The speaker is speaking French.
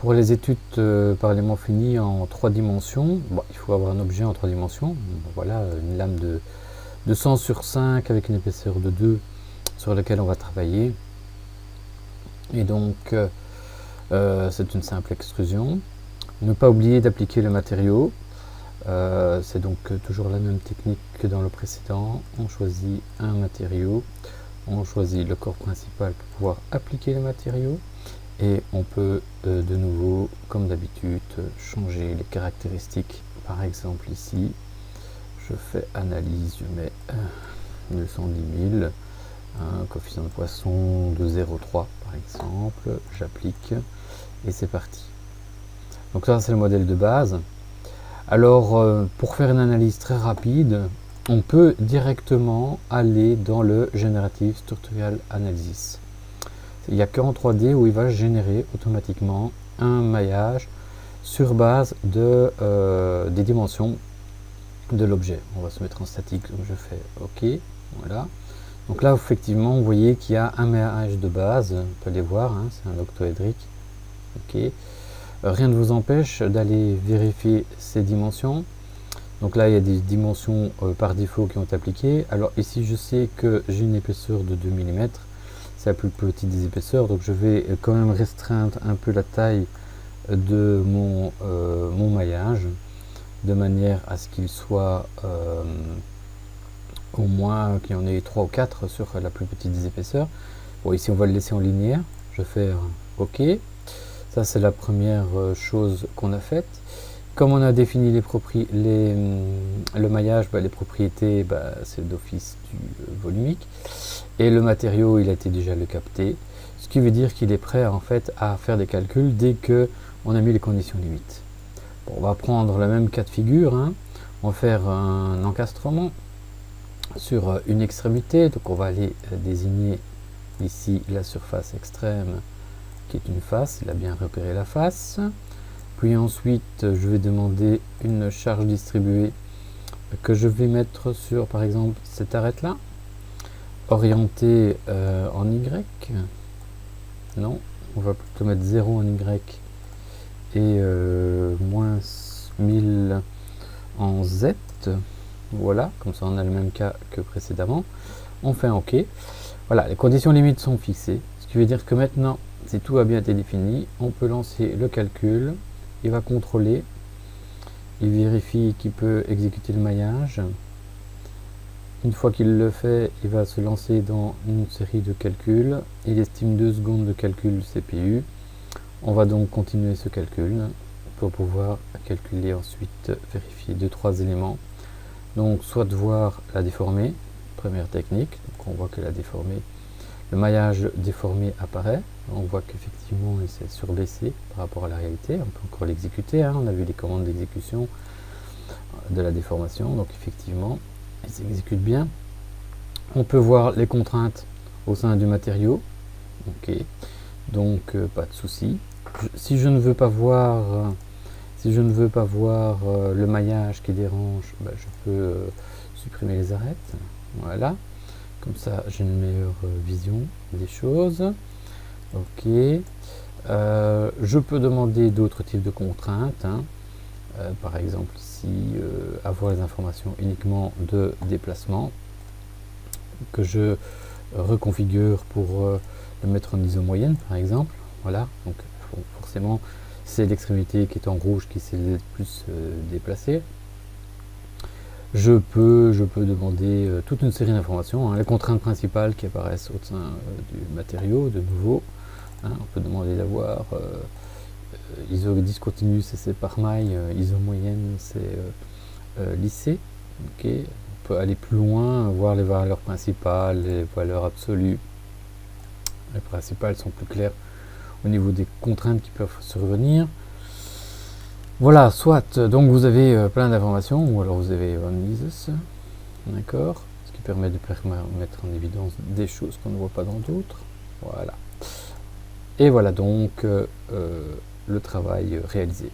pour les études par éléments finis en 3 dimensions, bon, il faut avoir un objet en 3 dimensions. Voilà, une lame de 100 sur 5 avec une épaisseur de 2 sur laquelle on va travailler. Et donc, c'est une simple extrusion. Ne pas oublier d'appliquer le matériau. C'est donc toujours la même technique que dans le précédent. On choisit un matériau, on choisit le corps principal pour pouvoir appliquer le matériau. Et on peut de nouveau, comme d'habitude, changer les caractéristiques. Par exemple ici, je fais analyse, je mets 210 000, un coefficient de Poisson de 0,3 par exemple, j'applique et c'est parti. Donc ça c'est le modèle de base. Alors pour faire une analyse très rapide, on peut directement aller dans le Generative Structural Analysis. Il n'y a qu'en 3D où il va générer automatiquement un maillage sur base des dimensions de l'objet. On va se mettre en statique, donc je fais OK. Voilà. Donc là, effectivement, vous voyez qu'il y a un maillage de base. On peut les voir, hein, c'est un octoédrique. OK. Rien ne vous empêche d'aller vérifier ces dimensions. Donc là, il y a des dimensions par défaut qui ont été appliquées. Alors ici, je sais que j'ai une épaisseur de 2 mm. C'est la plus petite des épaisseurs, donc je vais quand même restreindre un peu la taille de mon maillage, de manière à ce qu'il soit au moins qu'il y en ait 3 ou 4 sur la plus petite des épaisseurs. Bon, ici on va le laisser en linéaire, je vais faire OK. Ça c'est la première chose qu'on a faite. Comme on a défini le maillage, les propriétés, c'est d'office du volumique. Et le matériau, il a été déjà le capté. Ce qui veut dire qu'il est prêt en fait à faire des calculs dès que on a mis les conditions limites. Bon, on va prendre le même cas de figure. Hein. On va faire un encastrement sur une extrémité. Donc on va aller désigner ici la surface extrême qui est une face. Il a bien repéré la face. Puis ensuite, je vais demander une charge distribuée que je vais mettre sur, par exemple, cette arête-là, orientée en Y. Non, on va plutôt mettre 0 en Y et moins 1000 en Z. Voilà, comme ça on a le même cas que précédemment. On fait un OK. Voilà, les conditions limites sont fixées, ce qui veut dire que maintenant, si tout a bien été défini, on peut lancer le calcul. Il va contrôler, il vérifie qu'il peut exécuter le maillage. Une fois qu'il le fait, il va se lancer dans une série de calculs. Il estime 2 secondes de calcul du CPU. On va donc continuer ce calcul pour pouvoir calculer ensuite, vérifier 2-3 éléments. Donc soit de voir la déformée, première technique, donc on voit que la déformée, le maillage déformé apparaît, on voit qu'effectivement il s'est surbaissé par rapport à la réalité, on peut encore l'exécuter, hein. On a vu les commandes d'exécution de la déformation, donc effectivement il s'exécute bien. On peut voir les contraintes au sein du matériau, ok, donc pas de souci. Si je ne veux pas voir le maillage qui dérange, je peux supprimer les arêtes, voilà. Comme ça, j'ai une meilleure vision des choses. Ok. Je peux demander d'autres types de contraintes. Hein. Par exemple, ici, avoir les informations uniquement de déplacement que je reconfigure pour le mettre en ISO moyenne, par exemple. Voilà. Donc, forcément, c'est l'extrémité qui est en rouge qui s'est le plus déplacée. Je peux demander toute une série d'informations, hein, les contraintes principales qui apparaissent au sein du matériau, de nouveau. Hein, on peut demander d'avoir ISO discontinu, c'est par maille, ISO moyenne, c'est lissé. Okay. On peut aller plus loin, voir les valeurs principales, les valeurs absolues. Les principales sont plus claires au niveau des contraintes qui peuvent survenir. Voilà, soit donc vous avez plein d'informations, ou alors vous avez analysis, d'accord, ce qui permet de mettre en évidence des choses qu'on ne voit pas dans d'autres. Voilà. Et voilà donc le travail réalisé.